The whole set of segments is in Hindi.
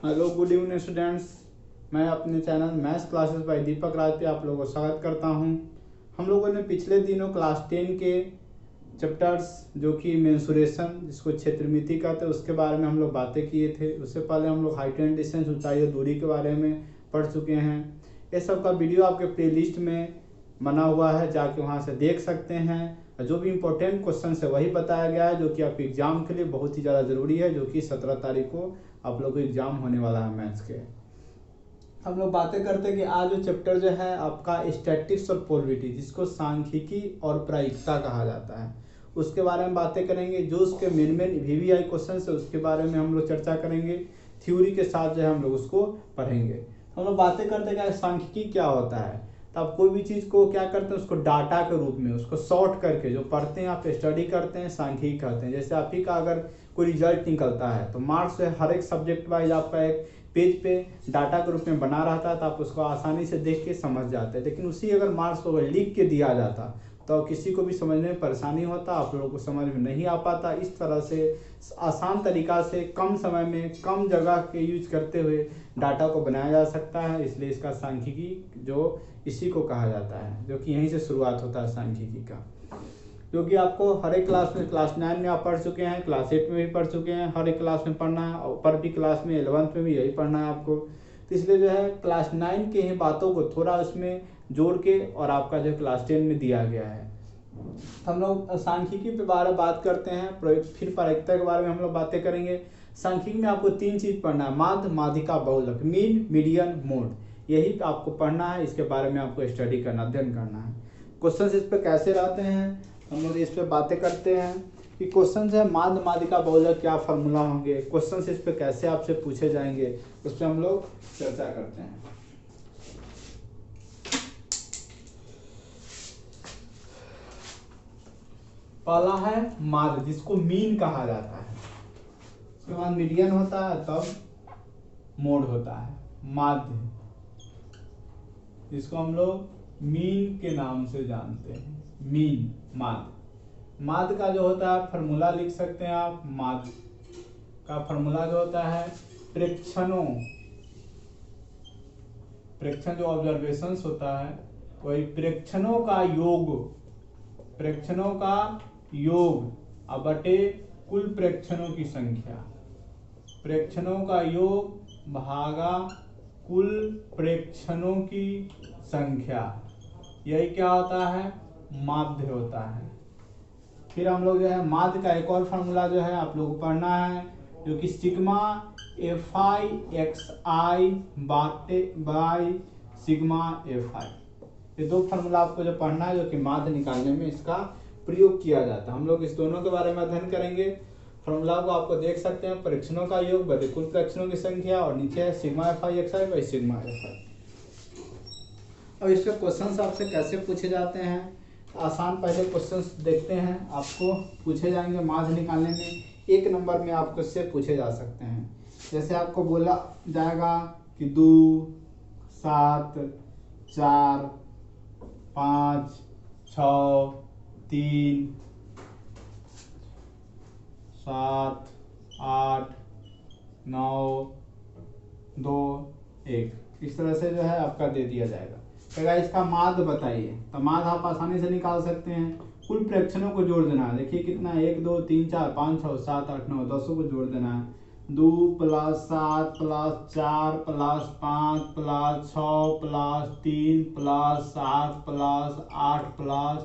Hello good evening students. मैं अपने चैनल मैथ्स क्लासेस बाय दीपक राज पे आप लोगों को स्वागत करता हूं। हम लोगों ने पिछले दिनों क्लास 10 के चैप्टर्स जो कि मेंसुरेशन जिसको क्षेत्रमिति कहते हैं उसके बारे में हम लोग बातें किए थे। उससे पहले हम लोग हाइट एंड डिस्टेंस ऊंचाई और दूरी के बारे में पढ़ चुके हैं। ये सब का वीडियो आपके प्लेलिस्ट में बना हुआ है, जाके वहाँ से देख सकते हैं। जो भी इम्पोर्टेंट क्वेश्चन है वही बताया गया है जो कि आपके एग्जाम के लिए बहुत ही ज़्यादा ज़रूरी है, जो कि 17 तारीख को आप लोग को एग्जाम होने वाला है मैथ्स के। हम लोग बातें करते हैं कि आज जो चैप्टर जो है आपका स्टैटिस्टिक्स और प्रोबेबिलिटी, जिसको सांख्यिकी और प्रायिकता कहा जाता है, उसके बारे में बातें करेंगे। जो उसके मेन VVI क्वेश्चन है उसके बारे में हम लोग चर्चा करेंगे। थ्योरी के साथ जो है हम लोग उसको पढ़ेंगे। हम लोग बातें करते हैं कि सांख्यिकी क्या होता है। तो आप कोई भी चीज़ को क्या करते हैं, उसको डाटा के रूप में उसको शॉर्ट करके जो पढ़ते हैं, आप स्टडी करते हैं, सांख्यिकी कहते हैं। जैसे आप ही का अगर कोई रिजल्ट निकलता है तो मार्क्स हर एक सब्जेक्ट वाइज आपका एक पेज पे डाटा के रूप में बना रहता है, तो आप उसको आसानी से देख के समझ जाते हैं। लेकिन उसी अगर मार्क्स को अगर लिख के दिया जाता तो किसी को भी समझने में परेशानी होता, आप लोगों को समझ में नहीं आ पाता। इस तरह से आसान तरीका से कम समय में कम जगह के यूज करते हुए डाटा को बनाया जा सकता है, इसलिए इसका सांख्यिकी जो इसी को कहा जाता है, जो कि यहीं से शुरुआत होता है सांख्यिकी का। जो कि आपको हर एक क्लास में, क्लास 9 में आप पढ़ चुके हैं, क्लास 8 में भी पढ़ चुके हैं, हर एक क्लास में पढ़ना है, ऊपर भी क्लास में 11th में भी यही पढ़ना है आपको। तो इसलिए जो है क्लास 9 के ही बातों को थोड़ा उसमें जोड़ के और आपका जो क्लास 10 में दिया गया है। हम लोग सांख्यिकी पे बात करते हैं, फिर प्रायिकता के बारे में हम लोग बातें करेंगे। सांख्यिकी में आपको 3 चीज पढ़ना है, माध्य, माध्यिका, बहुलक, मीन, मीडियन, मोड। यही आपको पढ़ना है, इसके बारे में आपको स्टडी करना, अध्ययन करना है। क्वेश्चन इस पे कैसे रहते हैं हम लोग इस पे बातें करते हैं कि क्वेश्चन है माध्य, माध्यिका, बहुलक क्या फॉर्मूला होंगे, क्वेश्चन इस पे कैसे आपसे पूछे जाएंगे, उस पर हम लोग चर्चा करते हैं। पहला है माध्य, जिसको मीन कहा जाता है। उसके बाद मीडियन होता है, तब मोड होता है। माध्य, जिसको हम लोग मीन के नाम से जानते हैं, मीन, माध्य। माध्य का जो होता है फॉर्मूला लिख सकते हैं आप। माध्य का फॉर्मूला जो होता है प्रेक्षणों, प्रेक्षण जो ऑब्जर्वेशंस होता है वही प्रेक्षणों का योग, प्रेक्षणों का योग अब बटे कुल प्रेक्षणों की संख्या, प्रेक्षणों का योग भागा कुल प्रेक्षणों की संख्या, यही क्या होता है, माध्य होता है। फिर हम लोग जो है माध्य का एक और फार्मूला जो है आप लोगों को पढ़ना है, जो कि sigma FI XI by sigma FI। ये दो फार्मूला आपको जो पढ़ना है, जो कि माध्य निकालने में इसका प्रयोग किया जाता है। हम लोग इस दोनों के बारे में अध्ययन करेंगे। फॉर्मूला को आपको देख सकते हैं, परीक्षणों का योग बटे कुल परीक्षणों की संख्या, और नीचे है sigma FI XI by sigma FI। अब इसके क्वेश्चंस आपसे कैसे पूछे जाते हैं, आसान पहले क्वेश्चंस देखते हैं। आपको पूछे जाएंगे माध्य निकालने में, 1 नंबर में आपको इससे पूछे जा सकते हैं। जैसे आपको बोला जाएगा कि 2 7 4 5 6 3 7 8 9 2 1, इस तरह से जो है आपका दे दिया जाएगा। कहेगा इसका माध्य बताइए, तो माध्य आप आसानी से निकाल सकते हैं। कुल प्रेक्षणों को जोड़ देना है। देखिए कितना, 1 2 3 4 5 6 7 8 9 10 को जोड़ देना है। 2 + 7 + 4 + 5 + 6 + 3 + 7 + 8 +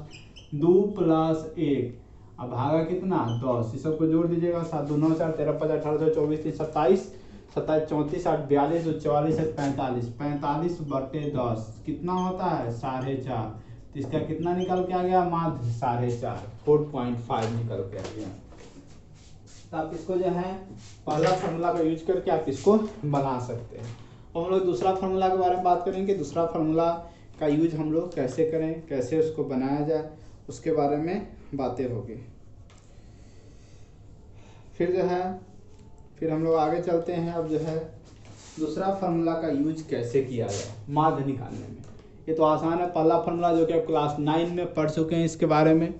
2 + 1, अब भागा कितना, 10। इस सबको जोड़ दीजिएगा। 7 2 9 4 13 5 18 24 30 27 27 34 8 42 44 45 45 बटे 10 कितना होता है, 4.5। तो इसका कितना निकल के आ गया, माध्य 4.5, 4.5 निकल के आ गया। तो आप इसको जो है पहला फार्मूला का यूज करके आप इसको बना सकते हैं। और हम लोग दूसरा फार्मूला के बारे में बात करेंगे। दूसरा फार्मूला का यूज हम लोग कैसे करें, कैसे उसको बनाया जाए, उसके बारे में बातें होगी। फिर हम लोग आगे चलते हैं। अब जो है दूसरा फार्मूला का यूज कैसे किया जाए माध्य निकालने में, ये तो आसान है। पहला फार्मूला जो कि आप क्लास 9 में पढ़ चुके हैं, इसके बारे में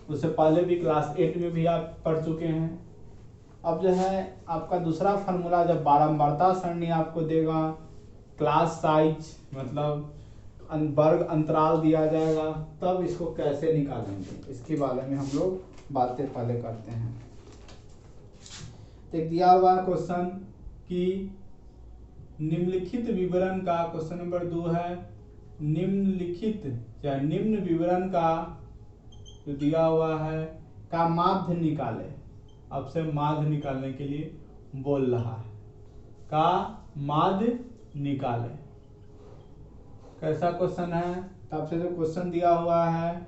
उससे पहले भी क्लास 8 में भी आप पढ़ चुके हैं। अब जो है आपका दूसरा फार्मूला, जब बारंबारता सरणी आपको देगा, क्लास साइज मतलब वर्ग अंतराल दिया जाएगा, तब इसको कैसे निकालेंगे इसके बारे में हम लोग बातें पहले करते हैं। एक दिया हुआ क्वेश्चन कि निम्नलिखित विवरण का, क्वेश्चन नंबर 2 है, निम्नलिखित या निम्न विवरण का जो दिया हुआ है का माध्य निकाले। आपसे माध्य निकालने के लिए बोल रहा है, का माध्य निकाले। कैसा क्वेश्चन है? तो आपसे जो क्वेश्चन दिया हुआ है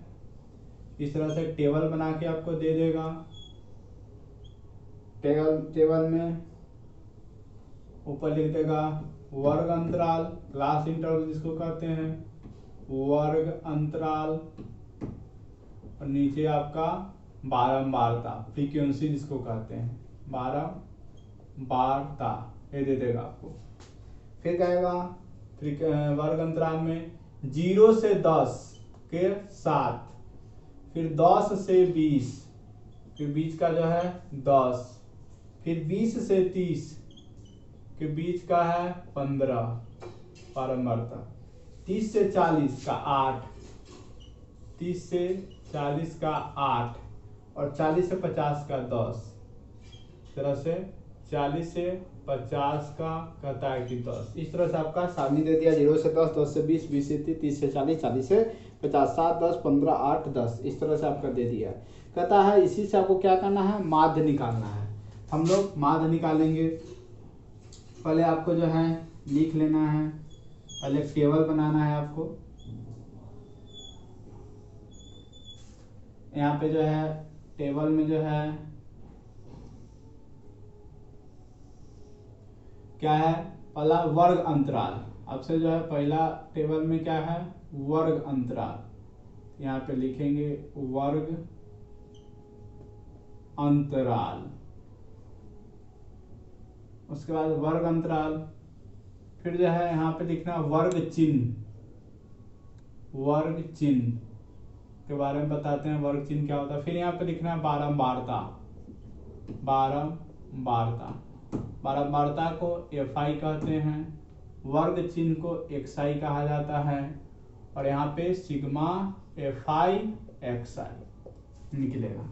इस तरह से टेबल बना के आपको दे देगा। टेबल में ऊपर लिख देगा वर्ग अंतराल, क्लास इंटरवल जिसको कहते हैं, वर्ग अंतराल, और नीचे आपका बारंबारता, फ्रीक्वेंसी जिसको कहते हैं, बारंबारता, ये दे देगा आपको। फिर कहेगा वर्ग अंतराल में 0 से 10 के 7, फिर 10 से 20, फिर बीच का जो है 10, फिर 20 से 30 के बीच का है 15 बारंबारता, 30 से 40 का 8, 30 से 40 का 8, और 40 से 50 का 10। इस तरह से 40 से 50 का कहता है कि 10। इस तरह से आपका सारणी दे दिया, 0 से 10, 10 से 20, 20 से 30, 30 से 40, 40 से 50, 7, 10, 15, 8, 10। इस तरह से आपका दे दिया है। कहता है इसी से आपको क्या करना है, माध्य निकालना है। हम लोग माध्य निकालेंगे। पहले आपको जो है लिख लेना है, पहले टेबल बनाना है आपको। यहाँ पे जो है टेबल में जो है क्या है, पहला वर्ग अंतराल। आपसे जो है पहला टेबल में क्या है, वर्ग अंतराल। यहाँ पे लिखेंगे वर्ग अंतराल, उसके बाद वर्ग अंतराल, फिर जो है यहाँ पे लिखना वर्ग चिन्ह। वर्ग चिन्ह के बारे में बताते हैं, वर्ग चिन्ह क्या होता है। फिर यहाँ पे लिखना है बारंबारता। बारंबारता, बारंबारता को FI कहते हैं, वर्ग चिन्ह को XI कहा जाता है, और यहाँ पे सिग्मा FI XI निकलेगा,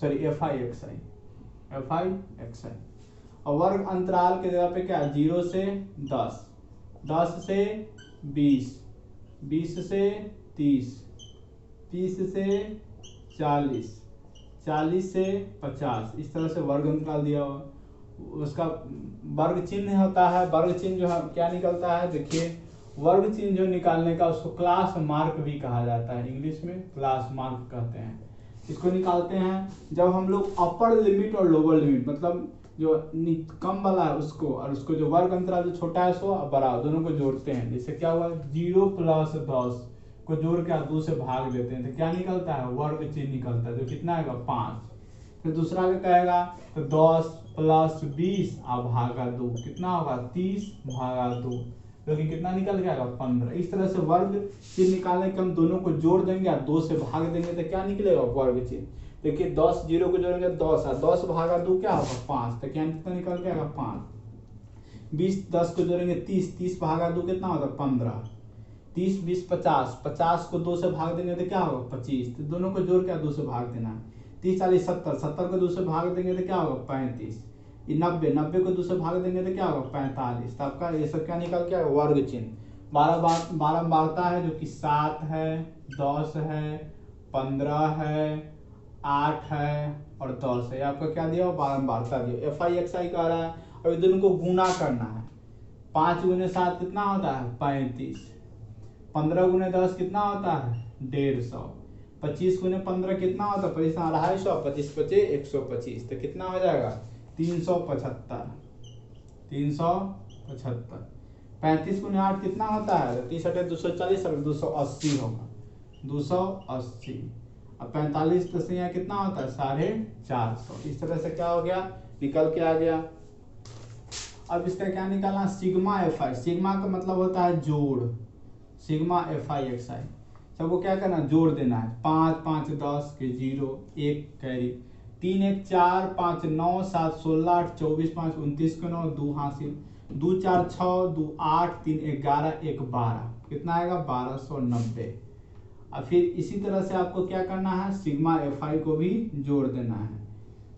सॉरी FI XI। और वर्ग अंतराल के जगह पे क्या, 0 से 10, 10 से 20, 20 से 30, 30 से 40, 40 से 50। इस तरह से वर्ग अंतराल दिया हुआ। उसका वर्ग चिन्ह होता है, वर्ग चिन्ह जो है क्या निकलता है, देखिए वर्ग चिन्ह जो निकालने का उसको क्लास मार्क भी कहा जाता है, इंग्लिश में क्लास मार्क कहते हैं। इसको निकालते हैं जब हम लोग अपर लिमिट और लोअर लिमिट, मतलब जो कम वाला है उसको, और उसको जो वर्ग अंतराल जो छोटा है सो बड़ा, दोनों को जोड़ते हैं। जैसे क्या हुआ, 0 + 10 को जोड़ के 2 से भाग देते हैं तो क्या निकलता है, वर्ग चिन्ह निकलता है, जो कितना आएगा 5। फिर दूसरा क्या कहेगा, तो 10 + 20 भागा 2, कितना होगा 30 भागा 2, जो कि कितना निकल के आएगा 15। इस तरह से वर्ग चिन्ह निकालने के हम दोनों को जोड़ देंगे और 2 से भाग देंगे तो क्या निकलेगा, वर्ग चिन्ह। देखिए 10 0 को जोड़ेंगे 10, और 10 भागा 2 क्या होगा 5, तो क्या कितना निकल के आएगा 5। 20 10 को जोड़ेंगे 30, 30 भागा 2 कितना होगा 15। 30 20 50, 50 को 2 से भाग देंगे तो क्या होगा 25, तो दोनों को जोड़ के 2 से भाग देना है। 30 40 70, 70 को 2 से भाग देंगे तो क्या होगा 35। 90, 90 को 2 से भाग देंगे तो क्या होगा 45। तो आपका ये सब क्या निकल के आएगा, वर्ग चिन्ह। बारंबारता है जो कि 7 है, 10 है, 15 है, 8 है और 10 है। आपका क्या दिया, बारंबारता दिया। FI XI कह रहा है, और दोनों को गुना करना है। 5 × 7 कितना होता है 35, 15 × 10 कितना होता है 150, 25 × 15 कितना होता है 250, 25 25 125, तो कितना हो जाएगा 375। 375। 35 × 8 कितना होता है 30 × 240 और 280 होगा, 280। अब 45 + यहाँ कितना होता है 450। इस तरह से क्या हो गया, निकल के आ गया। अब इसका क्या निकालना, सिग्मा FI। सिग्मा का मतलब होता है जोड़, सिग्मा FI XI। सबको क्या करना, जोड़ देना है। 5 5 10 के 0, 1 कैरी 3 1 4 5 9 7 16 8 24 5 29 को 9 2 हासिल 2 4 6 2 8 3 11 1 12 कितना आएगा 1290। अब फिर इसी तरह से आपको क्या करना है, सिग्मा एफ आई को भी जोड़ देना है।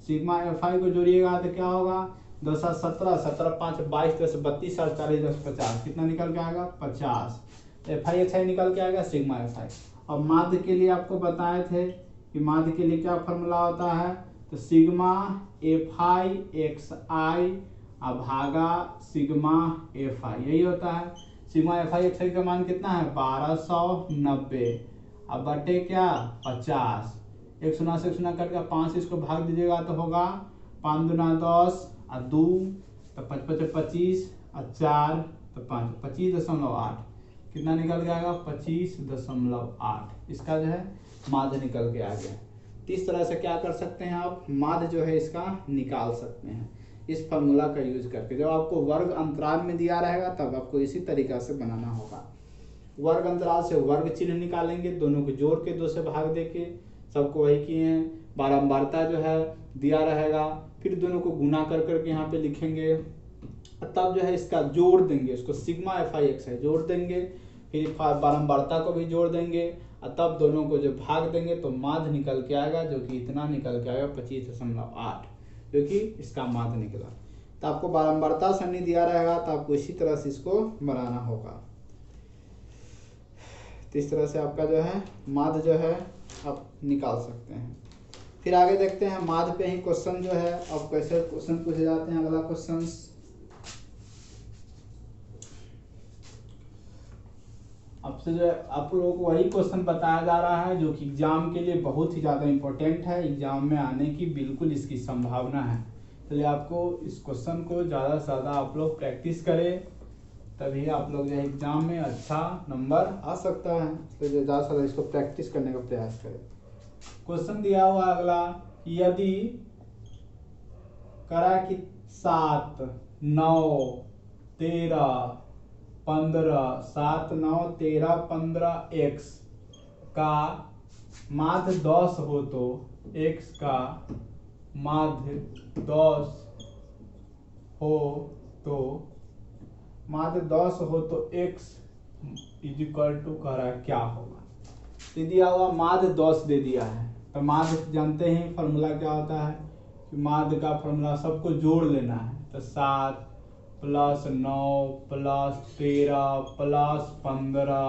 सिग्मा एफ आई को जोड़िएगा तो क्या होगा, 10 7 17 17 5 22 10 32 48 10 50 कितना निकल के आएगा 50। एफ आई एक्स आई निकल के आएगा सिग्मा एफ आई। और माध्य के लिए आपको बताए थे कि माध्य के लिए क्या फॉर्मूला होता है, तो सिग्मा एफ आई एक्स आई भागा सिग्मा एफ आई, यही होता है। सिग्मा एफ आई एक्स आई का मान कितना है 1290, अब बटे क्या 50, एक शून्य से शून्य करके 5 इसको भाग दीजिएगा तो होगा 5 दूना 10 और 2 तो 5 5 25 और 4 तो 5 25.8 कितना निकल के आएगा 25.8। इसका जो है माध्य निकल के आ गया। तो इस तरह से क्या कर सकते हैं आप, माध्य जो है इसका निकाल सकते हैं इस फॉर्मूला का यूज करके। जब आपको वर्ग अंतराल में दिया रहेगा तब आपको इसी तरीका से बनाना होगा। वर्ग अंतराल से वर्ग चिन्ह निकालेंगे, दोनों को जोड़ के 2 से भाग दे के, सबको वही किए हैं। बारंबारता जो है दिया रहेगा, फिर दोनों को गुना कर करके यहाँ पे लिखेंगे, तब जो है इसका जोड़ देंगे, इसको सिग्मा एफ आई एक्स आई जोड़ देंगे, फिर बारंबारता को भी जोड़ देंगे और तब दोनों को जो भाग देंगे तो माध्य निकल के आएगा, जो कि इतना निकल के आएगा 25.8, जो कि इसका माध्य निकला। तो आपको बारंबारता सरणी दिया रहेगा तो आपको इसी तरह से इसको बनाना होगा। तो इस तरह से आपका जो है माध्य जो है आप निकाल सकते हैं। फिर आगे देखते हैं माध्य पे ही क्वेश्चन जो है अब कैसे क्वेश्चन पूछे जाते हैं। अगला क्वेश्चन आपसे जो है आप लोगों को वही क्वेश्चन बताया जा रहा है जो कि एग्जाम के लिए बहुत ही ज़्यादा इम्पोर्टेंट है, एग्जाम में आने की बिल्कुल इसकी संभावना है। इसलिए आपको इस क्वेश्चन को ज़्यादा से ज़्यादा आप लोग प्रैक्टिस करें, तभी आप लोग जो है एग्जाम में अच्छा नंबर आ सकता है। इसलिए ज़्यादा से ज़्यादा इसको प्रैक्टिस करने का प्रयास करें। क्वेश्चन दिया हुआ अगला, यदि करा कि 7 9 13 15 7 9 13 15 x का माध्य 10 हो तो x का माध्य 10 हो तो माध्य 10 हो तो x इज इक्वल टू कह रहा है क्या होगा। तो दिया हुआ माध्य 10 दे दिया है, तो माध्य जानते हैं फॉर्मूला क्या होता है कि माध्य का फॉर्मूला सबको जोड़ लेना है। तो 7 + 9 + 13 + 15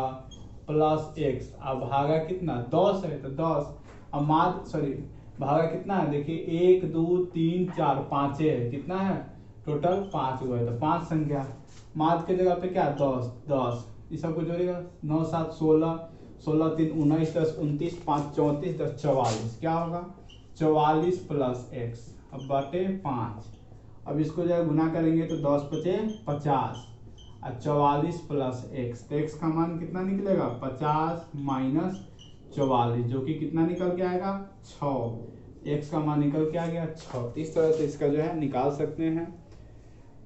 + x, अब भागा कितना 10 है तो 10, अब माध्य भागा कितना है देखिए 1 2 3 4 5 है, कितना है टोटल 5 हुआ है, तो 5 संख्या माध्य के जगह पे क्या 10 10, इस सबको जोड़ेगा 9 7 16 16 3 19 10 29 5 34 10 44, क्या होगा 44 + x अब बटे 5। अब इसको जो है गुना करेंगे तो 10 × 5 = 50 और 44 + x, तो x का मान कितना निकलेगा 50 - 44, जो कि कितना निकल के आएगा 6। x का मान निकल के आ गया 6। इस तरह से इसका जो है निकाल सकते हैं।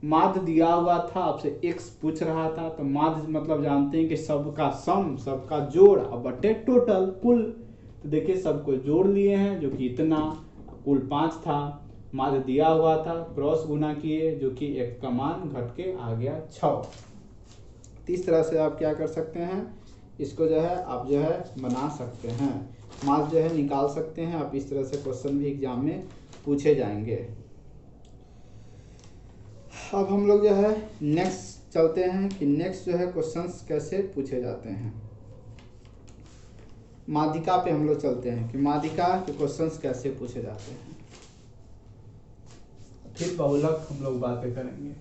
माध्य दिया हुआ था, आपसे x पूछ रहा था, तो माध्य मतलब जानते हैं कि सबका सम, सबका जोड़ और बटे टोटल कुल। तो देखिए सबको जोड़ लिए हैं जो कि इतना, कुल 5 था, माध्य दिया हुआ था, क्रॉस गुना किए जो कि x का मान घट के आ गया 6। इस तरह से आप क्या कर सकते हैं, इसको जो है आप जो है बना सकते हैं, माध्य जो है निकाल सकते हैं आप। इस तरह से क्वेश्चन भी एग्जाम में पूछे जाएंगे। अब हम लोग जो है नेक्स्ट चलते हैं कि नेक्स्ट जो है क्वेश्चंस कैसे पूछे जाते हैं। माध्यिका पे हम लोग चलते हैं कि माध्यिका के क्वेश्चंस कैसे पूछे जाते हैं, फिर बहुलक हम लोग बातें करेंगे।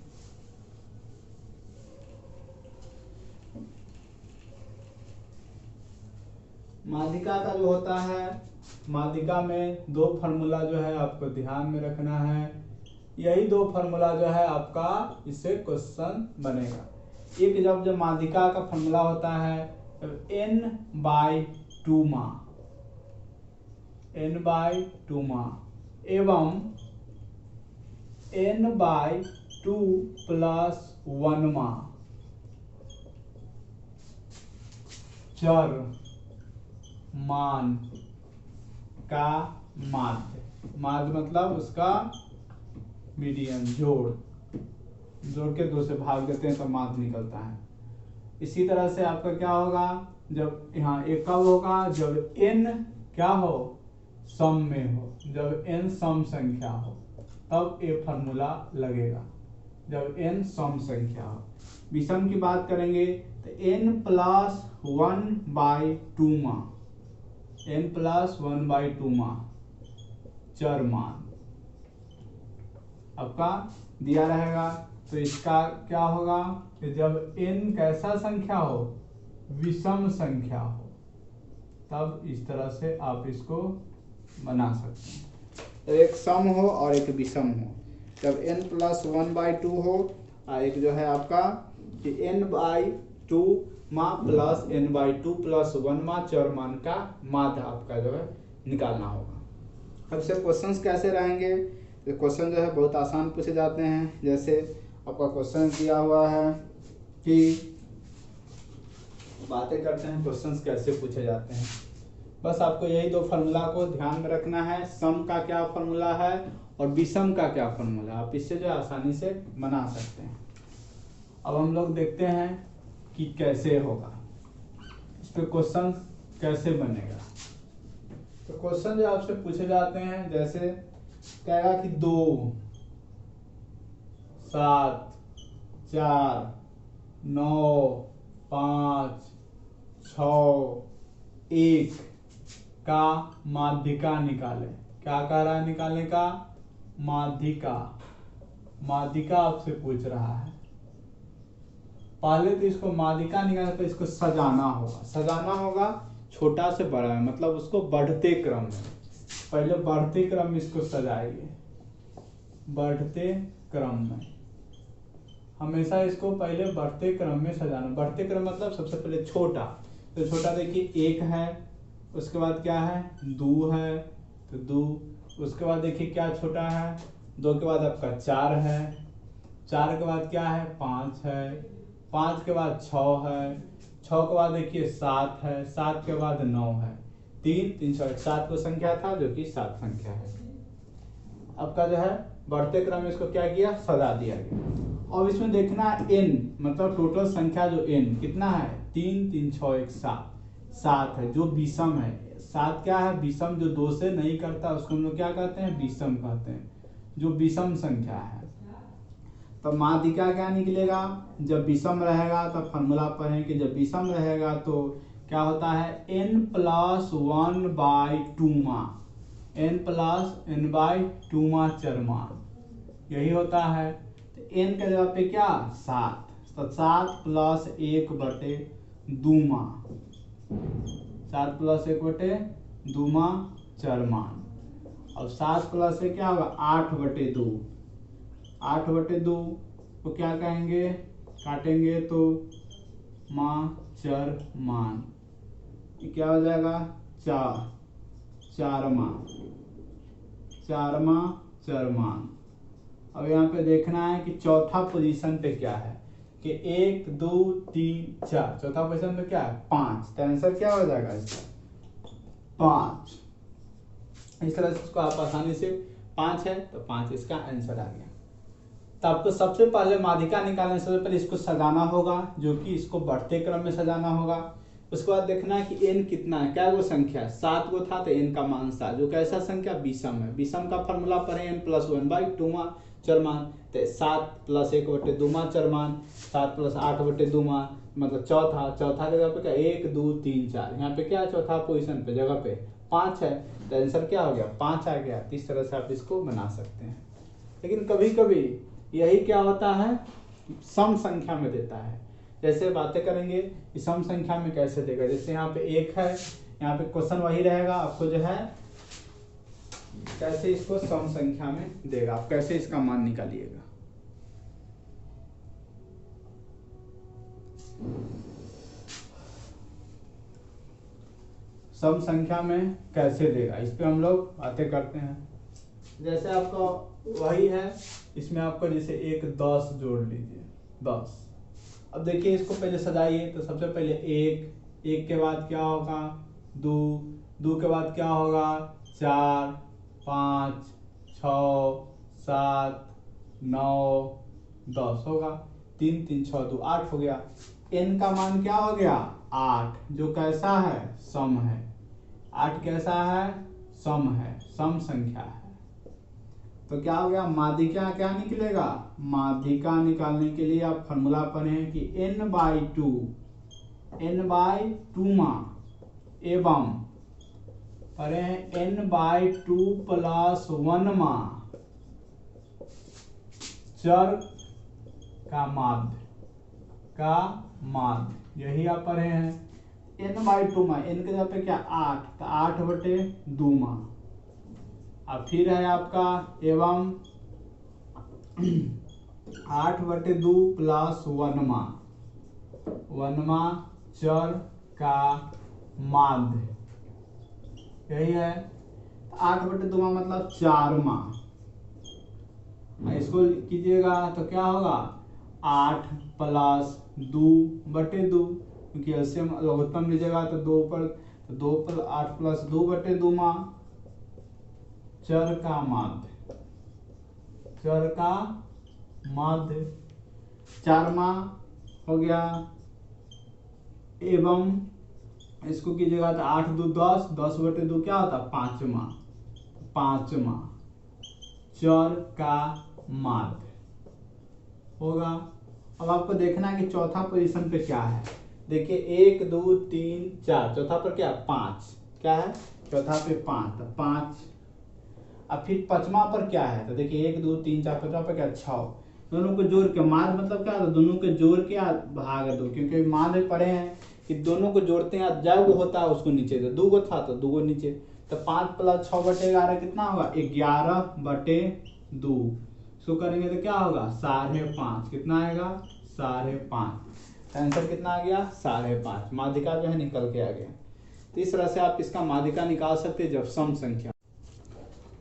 माध्यिका का जो होता है, माध्यिका में 2 फार्मूला जो है आपको ध्यान में रखना है, यही 2 फार्मूला जो है आपका इससे क्वेश्चन बनेगा। एक जब माध्यिका का फार्मूला होता है n/2 मा एवं n/2 + 1 मा चर मान का माध्य, माध्य मतलब उसका मीडियन, जोड़ के 2 से भाग देते हैं तो माध्य निकलता है। इसी तरह से आपका क्या होगा, जब यहाँ एक कब होगा, जब n क्या हो, सम में हो। जब n सम संख्या हो तब ये फॉर्मूला लगेगा, जब n सम संख्या हो। विषम की बात करेंगे तो n+1/2 n+1/2 चर मान आपका दिया रहेगा। तो इसका क्या होगा कि जब n कैसा संख्या हो, विषम संख्या हो, तब इस तरह से आप इसको बना सकते हैं। तो एक सम हो और एक विषम हो। जब n+1/2 हो और एक जो है आपका कि n/2 प्लस n/2 + 1 चर मान का माध्य आपका जो है निकालना होगा। अब से क्वेश्चंस कैसे रहेंगे, तो क्वेश्चन जो है बहुत आसान पूछे जाते हैं। जैसे आपका क्वेश्चन दिया हुआ है कि बातें करते हैं क्वेश्चंस कैसे पूछे जाते हैं। बस आपको यही 2 फार्मूला को ध्यान में रखना है, सम का क्या फार्मूला है और विषम का क्या फार्मूला है। आप इससे जो आसानी से बना सकते हैं। अब हम लोग देखते हैं कि कैसे होगा, इस पे क्वेश्चन कैसे बनेगा। तो क्वेश्चन जो आपसे पूछे जाते हैं, जैसे कहेगा कि 2, 7, 4, 9, 5, 6, 1 का माध्यिका निकाले। क्या कह रहा है निकालने का, माध्यिका। माध्यिका आपसे पूछ रहा है। पहले तो इसको माध्यिका निकालने पर इसको सजाना होगा छोटा से बड़ा में, मतलब उसको बढ़ते क्रम में। पहले बढ़ते क्रम में इसको सजाइए, बढ़ते क्रम में हमेशा इसको पहले बढ़ते क्रम में सजाना। बढ़ते क्रम मतलब सबसे पहले छोटा, तो छोटा देखिए 1 है, उसके बाद क्या है 2 है, तो 2, उसके बाद देखिए क्या छोटा है 2 के बाद आपका 4 है, 4 के बाद क्या है 5 है, 5 के बाद 6 है, 6 के बाद देखिए 7 है, 7 के बाद 9 है, 3 3 7 को संख्या था जो कि 7 संख्या है। आपका जो है बढ़ते क्रम में इसको क्या किया, सजा दिया गया। अब इसमें देखना n मतलब टोटल संख्या जो n कितना है 3 3 6 1 7 है, जो विषम है। 7 क्या है, विषम, जो 2 से नहीं करता उसको हम लोग क्या कहते हैं, विषम कहते हैं, जो विषम संख्या है। तो माध्यिका क्या निकलेगा, जब विषम रहेगा तो फॉर्मूला पढ़ें कि जब विषम रहेगा तो क्या होता है n+1/2 n+n/2 चर मान, यही होता है। तो n के जगह पे क्या 7, तो 7 + 1/2 7 + 1/2 चर मान। अब 7 + से क्या होगा 8/2, 8/2 को क्या कहेंगे, काटेंगे तो चर मान, क्या हो जाएगा 4 चर मान। अब यहाँ पे देखना है कि चौथा पोजीशन पे क्या है, कि 1 2 3 4, चौथा पोजीशन पे क्या है 5, तो आंसर क्या हो जाएगा इसका 5। इस तरह से इसको आप आसानी से 5 है तो 5 इसका आंसर आ गया। तो आपको सबसे पहले माध्यिका निकालने से पहले इसको सजाना होगा, जो कि इसको बढ़ते क्रम में सजाना होगा। उसके बाद देखना है कि n कितना है, क्या वो संख्या 7 को था तो n का मान 7, जो कैसा संख्या विषम है। विषम का फॉर्मूला पढ़े n+1/2 चर मान, तो 7 + 1/2 चर मान, 7 + 8/2 मतलब चौथा के जगह पे क्या 1 2 3 4, यहाँ पे क्या चौथा पोजीशन पे जगह पे 5 है, तो आंसर क्या हो गया 5 आ गया। इस तरह से आप इसको बना सकते हैं। लेकिन कभी कभी यही क्या होता है सम संख्या में देता है। जैसे बातें करेंगे कि सम संख्या में कैसे देगा, जैसे यहाँ पे 1 है, यहाँ पे क्वेश्चन वही रहेगा, आपको जो है कैसे इसको सम संख्या में देगा, आप कैसे इसका मान निकालिएगा। सम संख्या में कैसे देगा, इस पे हम लोग बातें करते हैं। जैसे आपका वही है, इसमें आपको जैसे 1 10 जोड़ लीजिए 10। अब देखिए इसको पहले सजाइए, तो सबसे पहले 1 के बाद क्या होगा 2 के बाद क्या होगा 4 5 6 7 9 10 होगा। 3 3 6 2 8 हो गया। n का मान क्या हो गया 8, जो कैसा है सम है। 8 कैसा है सम है, सम संख्या है। तो क्या हो गया माध्यिका क्या निकलेगा, माध्यिका निकालने के लिए आप फॉर्मूला पढ़े हैं कि n/2 माँ एवं पढ़े हैं n/2 + 1 माँ चर का माध्य, यही आप पढ़े हैं। n/2 माँ, n के जगह पे क्या 8, तो 8/2 माँ। अब फिर है आपका एवं 8/2 + 1 माँ, 1 माँ चर का माध्य, यही है। 8/2 माँ मतलब 4 माँ। इसको कीजिएगा तो क्या होगा 8 + 2/2, क्योंकि एलसीएम लघुत्तम लीजिएगा तो 2 पर, तो 2 पर 8 + 2/2 माँ चर का माध्य 4 माँ हो गया। एवं इसको कीजिएगा तो 8 2 10, 10/2 क्या होता 5 माँ, 5 माँ चर का माध्य होगा। अब आपको देखना है कि चौथा पोजीशन पे क्या है। देखिए 1 2 3 4, चौथा पर क्या 5, क्या है चौथा पे 5, तो 5। अब फिर पांचवा पर क्या है, तो देखिए 1 2 3 4, पांचवा पर क्या 6। दोनों को जोड़ के माध्य मतलब क्या होता है, दोनों को जोड़ के भाग दो, क्योंकि माध्य पढ़े हैं कि दोनों को जोड़ते हैं, जब होता है उसको नीचे दो, 2 था तो 2 नीचे, तो 5 + 6/11 कितना होगा 11/2। इसको करेंगे तो क्या होगा 5.5, कितना आएगा 5.5। आंसर कितना आ गया 5.5, माध्यिका जो है निकल के आ गया। तो इस तरह से आप इसका माध्यिका निकाल सकते हैं जब सम संख्या।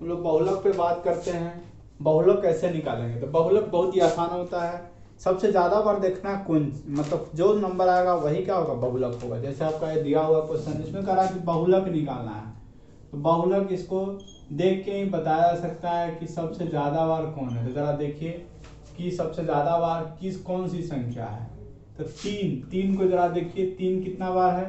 हम लोग बहुलक पे बात करते हैं, बहुलक कैसे निकालेंगे। तो बहुलक बहुत ही आसान होता है, सबसे ज्यादा बार देखना कौन, मतलब जो नंबर आएगा वही क्या होगा बहुलक होगा। जैसे आपका ये दिया हुआ क्वेश्चन, इसमें कह रहा है कि बहुलक निकालना है, तो बहुलक इसको देख के ही बताया जा सकता है कि सबसे ज्यादा बार कौन है। तो जरा देखिए कि सबसे ज्यादा बार कौन सी संख्या है। तो 3 को जरा देखिए 3 कितना बार है,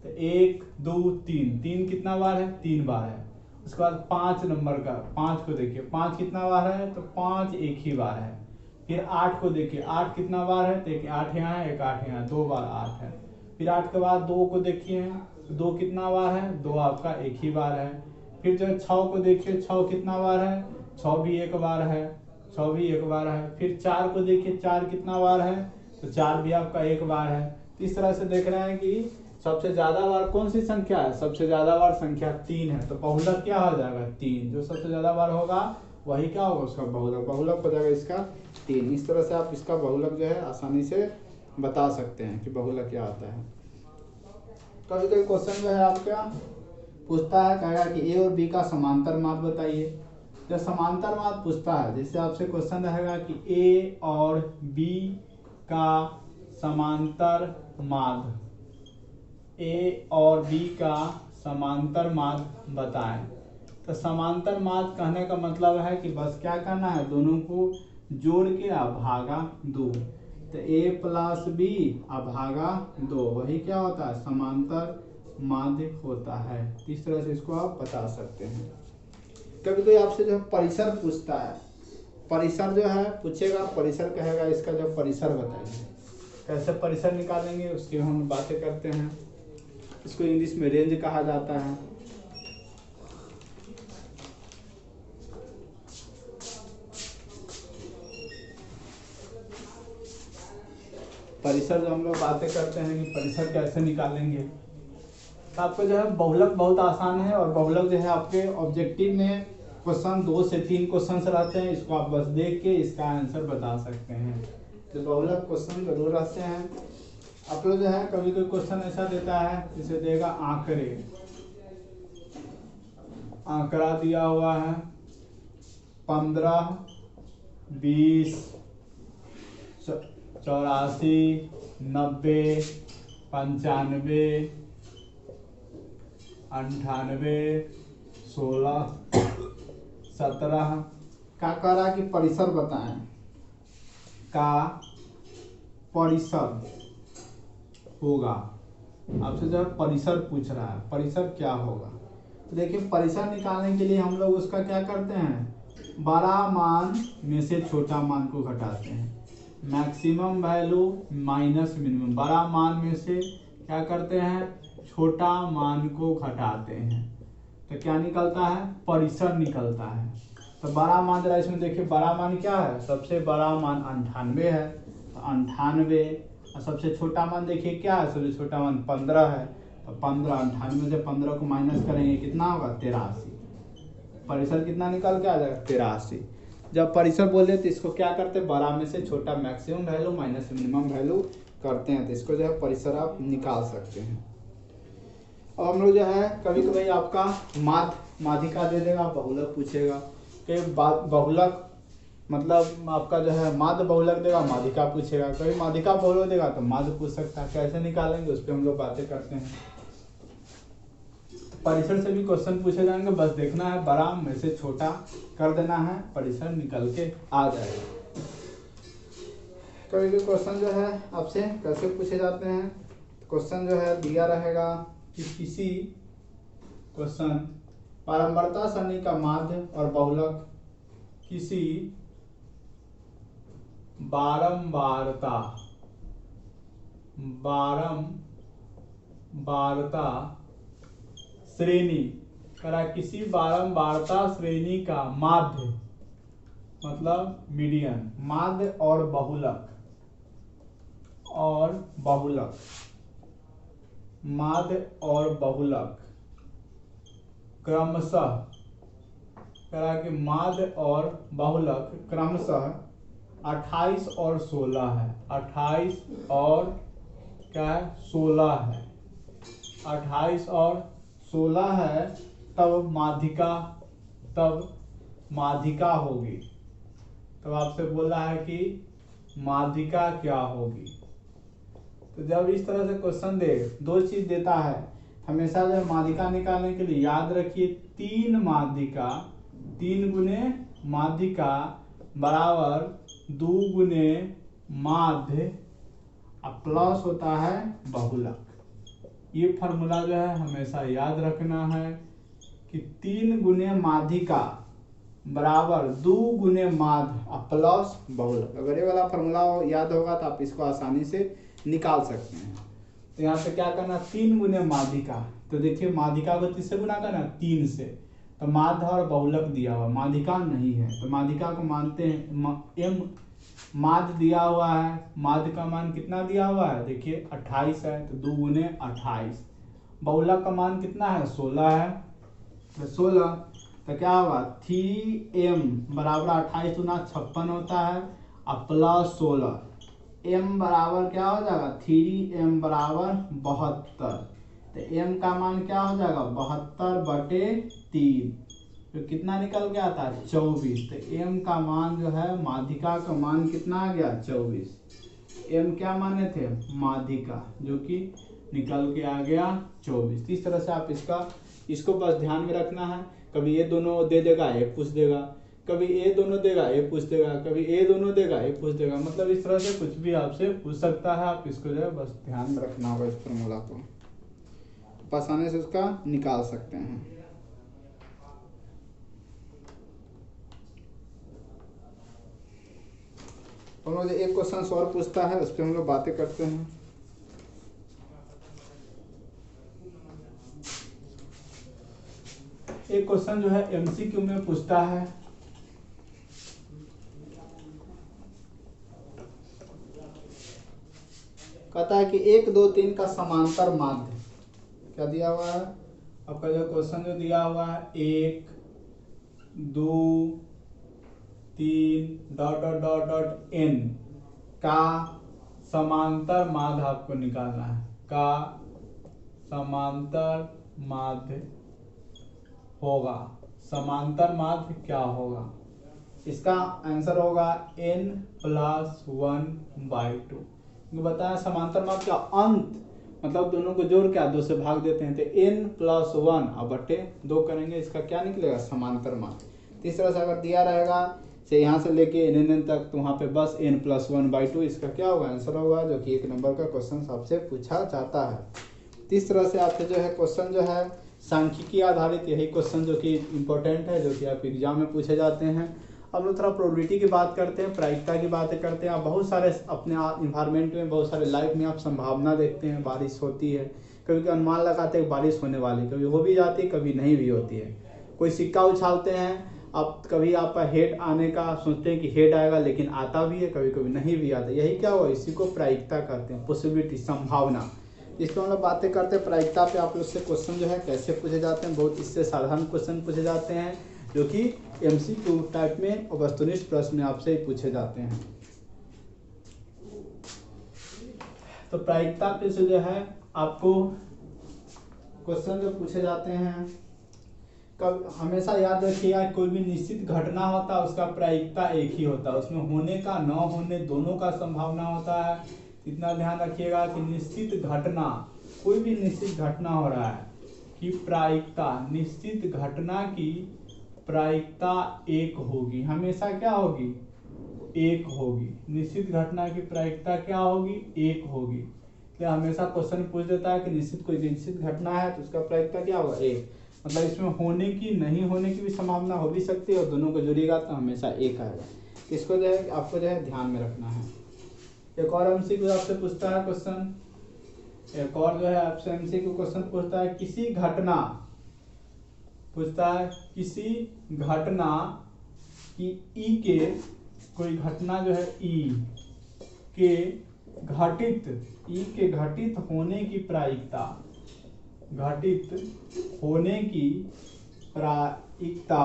तो 1 2 3, 3 कितना बार है 3 बार है। उसके बाद 5 नंबर का 5 को देखिए 5 कितना बार है, तो 5 एक ही बार है। फिर 8 को देखिए 8 कितना बार है, तो 8 यहाँ है 1 8 यहाँ, 2 बार 8 है। फिर 8 के बाद 2 को देखिए 2 कितना बार है, 2 आपका एक ही बार है। फिर जो 6 को देखिए 6 कितना बार है, 6 भी एक बार है, 6 भी एक बार है। फिर 4 को देखिए 4 कितना बार है, तो 4 भी आपका एक बार है। तो इस तरह से देख रहे हैं कि सबसे ज्यादा बार कौन सी संख्या है, सबसे ज्यादा बार संख्या 3 है। तो बहुलक क्या हो जाएगा 3, जो सबसे ज्यादा बार होगा वही क्या होगा उसका बहुलक, बहुलक हो जाएगा इसका 3। इस तरह से आप इसका बहुलक जो है आसानी से बता सकते हैं कि बहुलक क्या होता है। कभी कोई क्वेश्चन जो है आपका पूछता है, कहेगा कि ए और बी का समांतर माध्य बताइए। जब समांतर माध्य पूछता है, जैसे आपसे क्वेश्चन रहेगा कि ए और बी का समांतर माध्य, ए और बी का समांतर माध्य बताएं। तो समांतर माध्य कहने का मतलब है कि बस क्या करना है, दोनों को जोड़ के भागा 2, तो a + b भागा 2, वही क्या होता है समांतर माध्य होता है। इस तरह से इसको आप बता सकते हैं। कभी कोई आपसे जो परिसर पूछता है, परिसर जो है पूछेगा, परिसर कहेगा इसका जो परिसर बताइए, कैसे परिसर निकालेंगे उसकी हम बातें करते हैं। इसको इंग्लिश में रेंज कहा जाता है। परिसर जो हम लोग बातें करते हैं कि परिसर कैसे निकालेंगे, तो आपको जो है बहुलक बहुत आसान है। और बहुलक जो है आपके ऑब्जेक्टिव में क्वेश्चन 2 से 3 क्वेश्चन रहते हैं, इसको आप बस देख के इसका आंसर बता सकते हैं। तो बहुलक क्वेश्चन जरूर रहते हैं। आप लोग जो है कभी कोई क्वेश्चन ऐसा देता है जिसे देगा आंकड़े, आंकड़ा दिया हुआ है 15 20 84 90 95 98 16 17 क्या कह रहा है कि परिसर बताएं, का परिसर होगा। आपसे जो है परिसर पूछ रहा है, परिसर क्या होगा। तो देखिए परिसर निकालने के लिए हम लोग उसका क्या करते हैं, बड़ा मान में से छोटा मान को घटाते हैं। मैक्सिमम वैल्यू माइनस मिनिमम, बड़ा मान में से क्या करते हैं, छोटा मान को घटाते हैं, तो क्या निकलता है, परिसर निकलता है। तो बड़ा मान जरा इसमें देखिए, बड़ा मान क्या है, सबसे बड़ा मान 98 है, तो 98, और सबसे छोटा मान देखिए क्या है, सबसे छोटा मान 15 है, तो 15, 98 से 15 को माइनस करेंगे कितना होगा, 83। परिसर कितना निकल के आ जाएगा, 83। जब परिसर बोले तो इसको क्या करते हैं, बड़ा में से छोटा maximum value minus minimum value करते हैं, तो इसको जो है परिसर आप निकाल सकते हैं। अब हम लोग जो है कभी कभी आपका माध्यिका दे देगा, बहुलक पूछेगा कि बहुलक मतलब आपका जो है माध्य बहुलक देगा, माध्यिका पूछेगा, कभी माध्यिका बहुलक देगा तो माध्य पूछ सकता है। कैसे निकालेंगे उस पर हम लोग बातें करते हैं। परिसर से भी क्वेश्चन पूछे जाएंगे, बस देखना है बड़ा में से छोटा कर देना है, परिसर निकल के आ जाएगा। कभी भी क्वेश्चन जो है आपसे कैसे पूछे जाते हैं, क्वेश्चन जो है दिया रहेगा कि किसी क्वेश्चन बारंबारता सरणी का माध्य और बहुलक किसी बारंबारता श्रेणी करा, किसी बारंबारता श्रेणी का माध्य मतलब मीडियन, माध्य और बहुलक माध्य और बहुलक क्रमशः करा कि माध्य और बहुलक क्रमशः 28 और 16 है, 28 और क्या है 16 है, 28 और 16 है, तब माध्यिका होगी। तब आपसे बोला है कि माध्यिका क्या होगी। तो जब इस तरह से क्वेश्चन दे, दो चीज देता है हमेशा, जो माध्यिका निकालने के लिए याद रखिए 3 माध्यिका, 3 गुने माध्यिका बराबर 2 गुने माध्य प्लस होता है बहुलक। ये फॉर्मूला जो है हमेशा याद रखना है कि 3 गुने माध्यिका बराबर 2 गुने माध्य प्लस बहुलक। अगर ये वाला फॉर्मूला याद होगा तो आप इसको आसानी से निकाल सकते हैं। तो यहाँ पे क्या करना, 3 गुने माध्यिका, तो देखिए माध्यिका को किससे गुना करना, 3 से, तो माध्य और बहुलक दिया हुआ, माध्यिका नहीं है तो माध्यिका को मानते हैं m। माध्य दिया हुआ है, माध्य का मान कितना दिया हुआ है, देखिए 28 है, तो 2 गुने 28। बहुलक का मान कितना है, 16 है, तो 16, तो क्या होगा 3m बराबर 28 गुना 56 होता है, अब प्लस 16, m बराबर क्या हो जाएगा, 3m बराबर 72, तो m का मान क्या हो जाएगा 72/3, तो कितना निकल के आता है 24। तो m का मान जो है माध्यिका का मान कितना आ गया 24। m क्या माने थे, माध्यिका, जो कि निकल के आ गया 24। इस तरह से आप इसको बस ध्यान में रखना है। कभी ये दोनों दे देगा एक पूछ देगा, कभी ये दोनों देगा एक पूछ देगा, कभी ये दोनों देगा एक पूछ देगा, मतलब इस तरह से कुछ भी आपसे पूछ सकता है। आप इसको जो है बस ध्यान में रखना होगा, इस फॉर्मूला को आसानी से उसका निकाल सकते हैं। हम लोग एक क्वेश्चन और पूछता है, उस पर हम लोग बातें करते हैं। एक क्वेश्चन जो है एमसीक्यू में पूछता है, कहता है कि 1, 2, 3 का समांतर माध्य क्या दिया हुआ है, आपका जो क्वेश्चन जो दिया हुआ है 1, 2, 3 dot dot dot dot n का समांतर माध्य आपको निकालना है, का समांतर माध्य होगा। समांतर माध्य क्या होगा, इसका आंसर होगा n+1/2। बताया समांतर माध्य का अंत मतलब दोनों को जोड़ क्या 2 से भाग देते हैं, तो n+1/2 करेंगे, इसका क्या निकलेगा समांतर माध्य। इस तरह से अगर दिया रहेगा से यहाँ से लेके n तक, तो वहाँ पे बस n+1/2 इसका क्या होगा, आंसर होगा, जो कि 1 नंबर का क्वेश्चन आपसे पूछा जाता है। इस तरह से आपसे जो है क्वेश्चन जो है सांख्यिकी आधारित यही क्वेश्चन जो कि इम्पोर्टेंट है, जो कि आप एग्जाम में पूछे जाते हैं। अब लोग थोड़ा प्रोबेबिलिटी की बात करते हैं, प्रायिकता की बातें करते हैं। आप बहुत सारे अपने इन्वायरमेंट में, बहुत सारे लाइफ में आप संभावना देखते हैं, बारिश होती है, कभी कभी अनुमान लगाते हैं बारिश होने वाली, कभी हो भी जाती है, कभी नहीं भी होती है। कोई सिक्का उछालते हैं आप, कभी आपका हेड आने का सोचते हैं कि हेड आएगा, लेकिन आता भी है, कभी कभी नहीं भी आता। यही क्या हुआ, इसी को प्रायिकता कहते हैं, पॉसिबिलिटी, संभावना। इस पर हम लोग बातें करते हैं प्रायिकता पे। आप लोग से क्वेश्चन जो है कैसे पूछे जाते हैं, बहुत इससे साधारण क्वेश्चन पूछे जाते हैं, जो कि MCQ टाइप में और वस्तुनिष्ठ प्रश्न में आपसे ही पूछे जाते हैं। तो प्रायिकता पे से जो है आपको क्वेश्चन जो पूछे जाते हैं, कब हमेशा याद रखिएगा, कोई भी निश्चित घटना होता है उसका प्रायिकता एक ही होता है, उसमें होने का न होने दोनों का संभावना होता है। इतना ध्यान रखिएगा कि निश्चित घटना, कोई भी निश्चित घटना हो रहा है कि प्रायिकता, निश्चित घटना की प्रायिकता एक होगी, हमेशा क्या होगी, एक होगी। निश्चित घटना की प्रायिकता क्या होगी, एक होगी। तो हमेशा क्वेश्चन पूछ देता है कि निश्चित कोई निश्चित घटना है तो उसका प्रायिकता क्या होगा, एक। मतलब इसमें होने की, नहीं होने की भी संभावना हो भी सकती है, और दोनों को जोड़िएगा तो हमेशा एक आएगा। इसको जो है आपको जो है ध्यान में रखना है। एक और MCQ आपसे पूछता है क्वेश्चन, एक और जो है आपसे MCQ क्वेश्चन पूछता है, किसी घटना पूछता है, किसी घटना की ई के, कोई घटना जो है ई के घटित होने की प्रायिकता, घटित होने की प्रायिकता,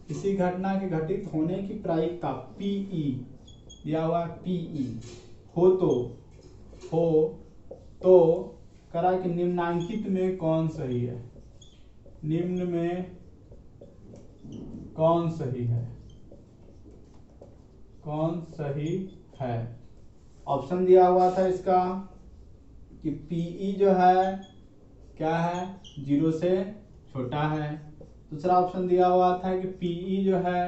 किसी घटना के घटित होने की प्रायिकता PE दिया हुआ, PE हो तो करा कि निम्नांकित में कौन सही है, निम्न में कौन सही है, कौन सही है। ऑप्शन दिया हुआ था इसका कि PE जो है क्या है, 0 से छोटा है। दूसरा ऑप्शन दिया हुआ था कि PE जो है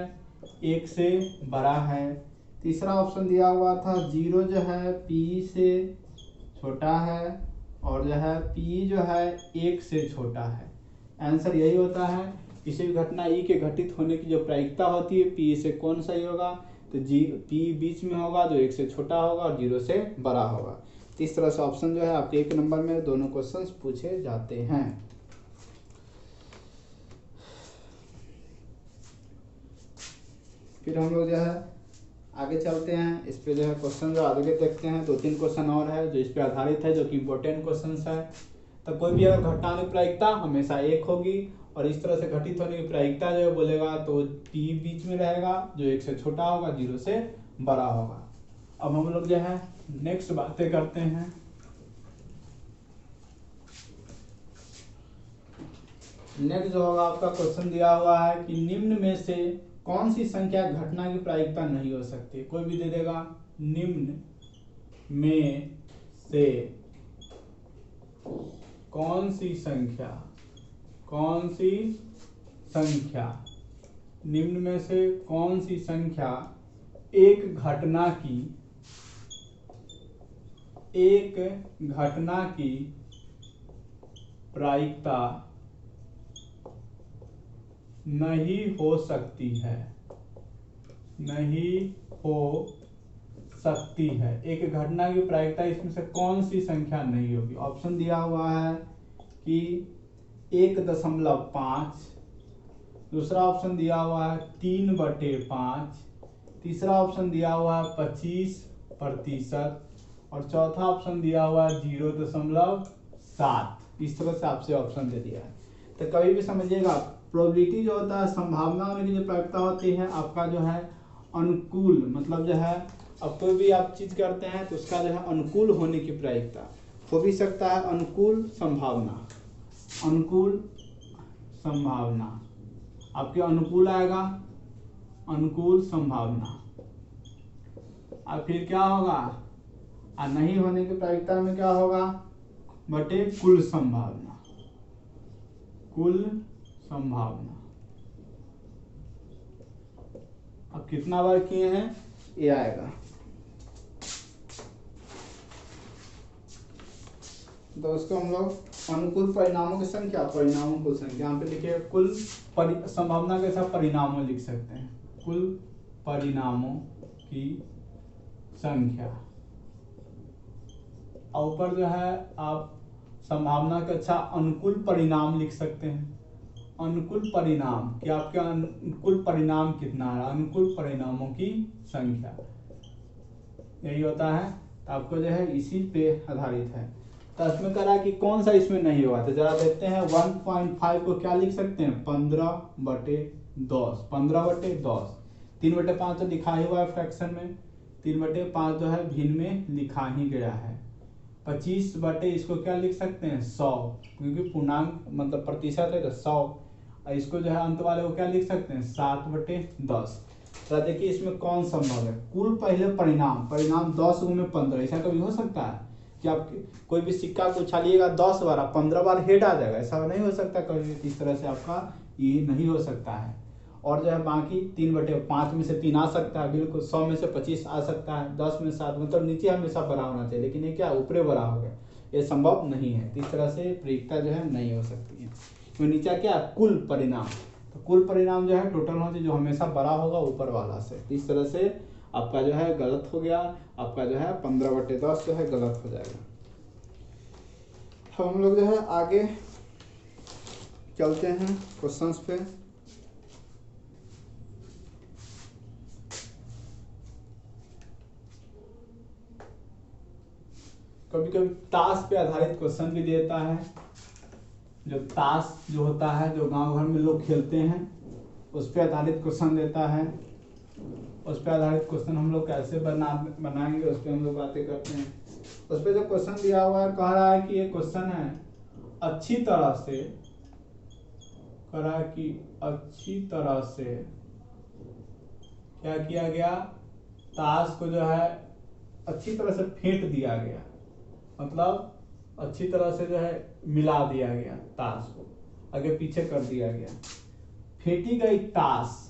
1 से बड़ा है। तीसरा ऑप्शन दिया हुआ था 0 जो है PE से छोटा है, और जो है PE जो है 1 से छोटा है। आंसर यही होता है, किसी भी घटना ई के घटित होने की जो प्रायिकता होती है PE से कौन सही होगा, तो PE बीच में होगा, जो 1 से छोटा होगा और 0 से बड़ा होगा। तो इस तरह से ऑप्शन जो है आपके 1 नंबर में दोनों क्वेश्चंस पूछे जाते हैं। फिर हम लोग जो है आगे चलते हैं, इस पे जो है क्वेश्चन जो आगे देखते हैं, 2-3 क्वेश्चन और है जो इस पे आधारित है, जो कि इम्पोर्टेंट क्वेश्चन है। तो कोई भी अगर घटना की प्रायिकता हमेशा एक होगी, और इस तरह से घटित होने की प्रायिकता जो है बोलेगा तो PE बीच में रहेगा, जो 1 से छोटा होगा, 0 से बड़ा होगा। अब हम लोग जो है नेक्स्ट बातें करते हैं। नेक्स्ट जो होगा आपका क्वेश्चन दिया हुआ है कि निम्न में से कौन सी संख्या घटना की प्रायिकता नहीं हो सकती। कोई भी दे देगा, निम्न में से कौन सी संख्या, कौन सी संख्या, निम्न में से कौन सी संख्या एक घटना की प्रायिकता नहीं हो सकती है, नहीं हो सकती है। एक घटना की प्रायिकता इसमें से कौन सी संख्या नहीं होगी। ऑप्शन दिया हुआ है कि 1.5, दूसरा ऑप्शन दिया हुआ है 3/5, तीसरा ऑप्शन दिया हुआ है 25%, और चौथा ऑप्शन दिया हुआ है 0.7। इस तरह से आपसे ऑप्शन दे दिया है। तो कभी भी समझिएगा, प्रोबेबिलिटी जो होता है, संभावना होने की जो प्रायिकता होती है, आपका जो है अनुकूल, मतलब जो है अब कोई भी आप चीज करते हैं तो उसका जो है अनुकूल होने की प्रायिकता हो भी सकता है, अनुकूल संभावना, अनुकूल संभावना आपके अनुकूल आएगा, अनुकूल संभावना। और फिर क्या होगा, और नहीं होने की प्रायिकता में क्या होगा, बटे कुल संभावना, कुल संभावना। अब कितना बार किए हैं ये आएगा। तो उसको हम लोग अनुकूल परिणामों की संख्या, परिणामों की संख्या यहाँ पे लिखे कुल संभावना के साथ परिणामों लिख सकते हैं, कुल परिणामों की संख्या। और ऊपर जो है आप संभावना के अच्छा अनुकूल परिणाम लिख सकते हैं। अनुकूल परिणाम कि आपके अनुकूल परिणाम कितना है, अनुकूल परिणामों की संख्या यही होता है। तो आपको जो है इसी पे आधारित है। तो इसमें कह रहा है कि कौन सा इसमें नहीं होगा, तो जरा देखते हैं 1.5 को क्या लिख सकते हैं 15/10, 15/10, 3/5 तो लिखा ही हुआ है फ्रैक्शन में, 3/5 जो है भिन्न में लिखा ही गया है। 25 बटे इसको क्या लिख सकते हैं 100, क्योंकि पूर्णांक मतलब प्रतिशत है तो 100। इसको जो है अंत वाले को क्या लिख सकते हैं 7/10। तो देखिए इसमें कौन संभव है, कुल पहले परिणाम, परिणाम 10 × 15, ऐसा कभी हो सकता है कि आप कोई भी सिक्का को उछालिएगा 10 बार 15 बार हेड आ जाएगा, ऐसा नहीं हो सकता कभी। इस तरह से आपका ये नहीं हो सकता है। और जो है बाकी 3/5 में से 3 आ सकता है, बिल्कुल 100 में से 25 आ सकता है, 10 में 7, मतलब नीचे हमेशा बड़ा होना चाहिए, लेकिन ये क्या ऊपरे बड़ा हो गया, ये संभव नहीं है। इस तरह से प्रयोगिता जो है नहीं हो सकती है। तो नीचे क्या कुल परिणाम, तो कुल परिणाम जो है टोटल होना चाहिए जो हमेशा बड़ा होगा ऊपर वाला से। इस तरह से आपका जो है गलत हो गया, आपका जो है 15/10 जो है गलत हो जाएगा। हम लोग जो है आगे चलते हैं क्वेश्चंस पे। कभी कभी ताश पे आधारित क्वेश्चन भी देता है। जो ताश जो होता है जो गांव घर में लोग खेलते हैं उस पे आधारित क्वेश्चन देता है। उस पे आधारित क्वेश्चन हम लोग कैसे बनाएंगे उस पे हम लोग बातें करते हैं। उस पे जो क्वेश्चन दिया हुआ है कह रहा है कि ये क्वेश्चन है अच्छी तरह से, कह रहा है कि अच्छी तरह से क्या किया गया, ताश को जो है अच्छी तरह से फेंट दिया गया, मतलब अच्छी तरह से जो है मिला दिया गया, ताश को आगे पीछे कर दिया गया। फेंटी गई ताश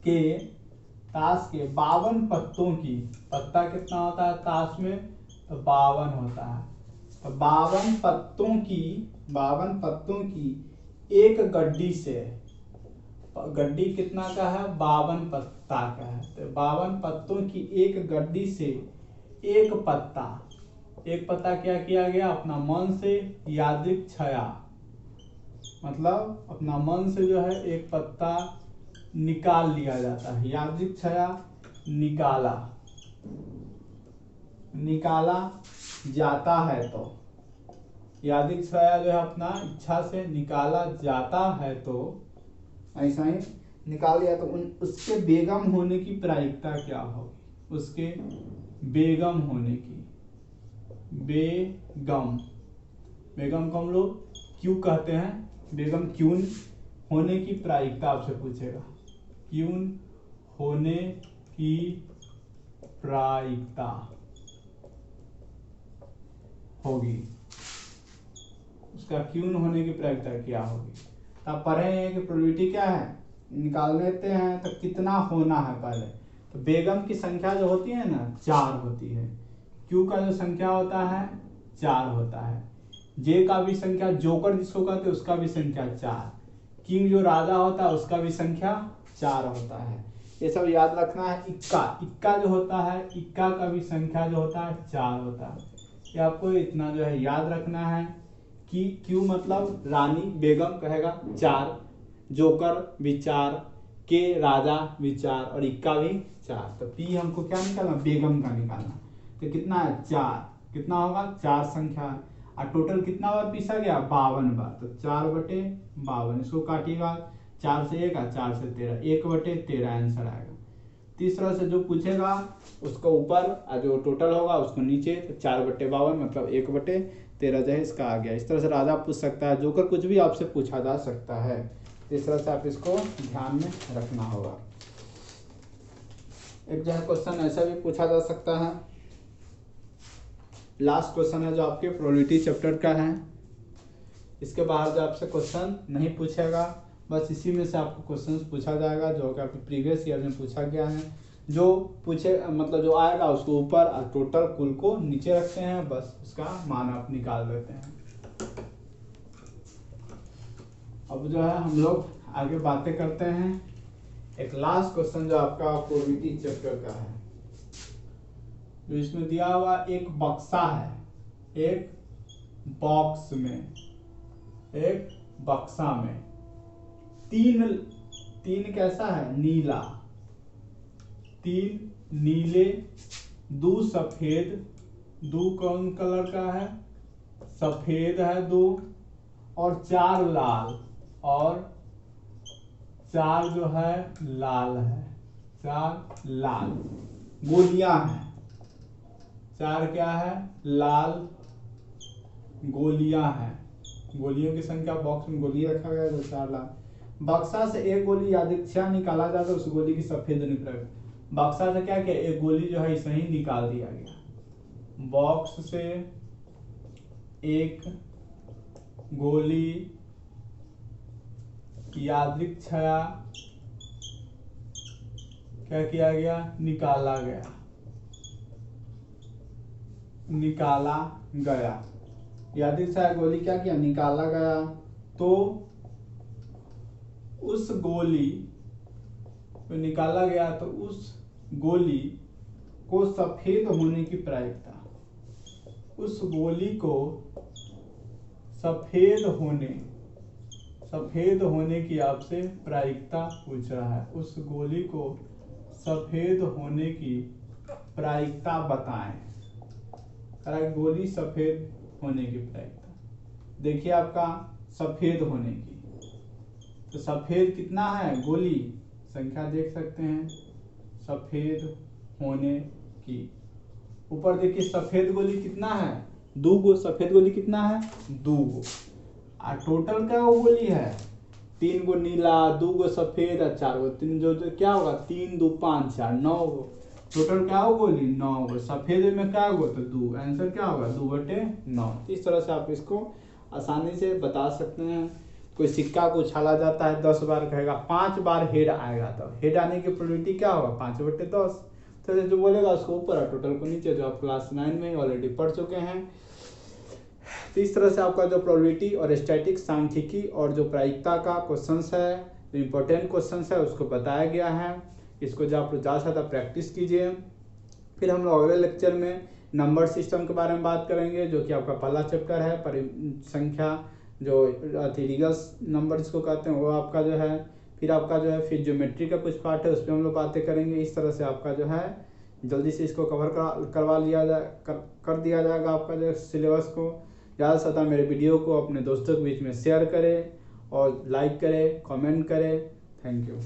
के 52 पत्तों की, पत्ता कितना होता है ताश में, तो 52 होता है। तो 52 पत्तों की एक गड्डी से, गड्डी कितना का है 52 पत्ता का है, तो 52 पत्तों की एक गड्डी से एक पत्ता क्या किया गया, अपना मन से यादृच्छया, मतलब अपना मन से जो है एक पत्ता निकाल लिया जाता है। यादृच्छया निकाला जाता है, तो यादृच्छया जो है अपना इच्छा से निकाला जाता है, तो ऐसा ही निकाल लिया तो उसके बेगम होने की प्रायिकता क्या होगी, उसके बेगम होने की, बेगम को हम लोग क्यों कहते हैं, बेगम क्यों होने की प्रायिकता आपसे पूछेगा, क्यों होने की प्रायिकता होगी, उसका क्यों होने की प्रायिकता क्या होगी। तो आप पढ़े हैं कि प्रोबेबिलिटी क्या है, निकाल लेते हैं तो कितना होना है पहले। तो बेगम की संख्या जो होती है ना 4 होती है, क्यू का जो संख्या होता है 4 होता है, जे का भी संख्या, जोकर जिसको कहते हैं उसका भी संख्या 4, किंग जो राजा होता है उसका भी संख्या 4 होता है। ये सब याद रखना है। इक्का जो होता है, इक्का का भी संख्या जो होता है 4 होता है। ये आपको इतना जो है याद रखना है कि क्यू मतलब रानी, बेगम कहेगा 4, जोकर भी 4, के राजा भी 4 और इक्का भी 4। तो पी हमको क्या निकालना, बेगम का निकालना। तो कितना है 4, कितना होगा 4 संख्या, और टोटल कितना बार पीसा गया 52 बार, तो 4/52। इसको काटिएगा 4 से 1 और 4 से 13, 1/13 आंसर आएगा। तीसरा से जो पूछेगा उसको ऊपर और जो टोटल होगा उसको नीचे, तो 4/52 मतलब 1/13 जो है इसका आ गया। इस तरह से राजा पूछ सकता है, जोकर कुछ भी आपसे पूछा जा सकता है। इस तरह से आप इसको ध्यान में रखना होगा। एक जो है क्वेश्चन ऐसा भी पूछा जा सकता है, लास्ट क्वेश्चन है जो आपके प्रोबेबिलिटी चैप्टर का है, इसके बाहर जो आपसे क्वेश्चन नहीं पूछेगा बस इसी में से आपको क्वेश्चंस पूछा जाएगा जो कि आपके प्रीवियस ईयर में पूछा गया है। जो पूछे मतलब जो आएगा उसको ऊपर और टोटल कुल को नीचे रखते हैं, बस उसका मान आप निकाल देते हैं। अब जो है हम लोग आगे बातें करते हैं। एक लास्ट क्वेश्चन जो आपका प्रोबेबिलिटी चैप्टर का है, जो इसमें दिया हुआ एक बक्सा है, एक बॉक्स में, एक बक्सा में तीन कैसा है, नीला, 3 नीले, 2 सफेद, 2 कौन कलर का है, सफेद है 2, और 4 लाल, और 4 जो है लाल है, 4 लाल गोलियां हैं। 4 क्या है, लाल गोलियां हैं। गोलियों की संख्या, बॉक्स में गोली रखा गया है तो 4 लाल। बक्सा से एक गोली यादृच्छिक निकाला जाता है, उस गोली की सफेद निकल। बक्सा से क्या किया, एक गोली जो है इसे ही निकाल दिया गया। बॉक्स से एक गोली यादृच्छिक क्या किया गया, निकाला गया, निकाला गया। यादृच्छिक गोली क्या किया, निकाला गया। तो उस गोली को निकाला गया तो उस गोली को सफेद होने की प्रायिकता, उस गोली को सफेद होने की आपसे प्रायिकता पूछ रहा है। उस गोली को सफेद होने की प्रायिकता बताएं। गोली सफेद होने की प्रायिकता देखिए आपका सफेद होने की, तो सफेद कितना है, गोली संख्या देख सकते हैं सफेद होने की। ऊपर देखिए सफेद गोली कितना है, 2 गो। सफेद गोली कितना है, 2 गो। और टोटल क्या वो गोली है, 3 गो नीला, 2 गो सफेद और 4 गो। 3 जो क्या होगा, 3 2 5 4 9 गो। टोटल क्या हो गोली, 9 गो। सफेद में क्या गो, तो 2। आंसर क्या होगा, 2/9। इस तरह से आप इसको आसानी से बता सकते हैं। कोई सिक्का को उछाला जाता है, 10 बार कहेगा, 5 बार हेड आएगा, तो हेड आने की प्रोबेबिलिटी क्या होगा, 5/10। तो जो बोलेगा उसको ऊपर और टोटल को नीचे, जो आप क्लास 9 में ऑलरेडी पढ़ चुके हैं। तो इस तरह से आपका जो प्रोबेबिलिटी और स्टैटिक सांख्यिकी और जो प्रायिकता का क्वेश्चंस है, जो इम्पोर्टेंट क्वेश्चंस है, उसको बताया गया है। इसको जो आप ज़्यादा से ज़्यादा प्रैक्टिस कीजिए। फिर हम लोग अगले लेक्चर में नंबर सिस्टम के बारे में बात करेंगे, जो कि आपका पहला चैप्टर है। संख्या जो रीगल नंबर जिसको कहते हैं वो आपका जो है। फिर आपका जो है फिर ज्योमेट्री का कुछ पार्ट है, उस पर हम लोग बातें करेंगे। इस तरह से आपका जो है जल्दी से इसको कवर करवा लिया कर दिया जाएगा आपका जो सिलेबस को। ज़्यादा से ज़्यादा मेरे वीडियो को अपने दोस्तों के बीच में शेयर करें और लाइक करें, कमेंट करें। Thank you.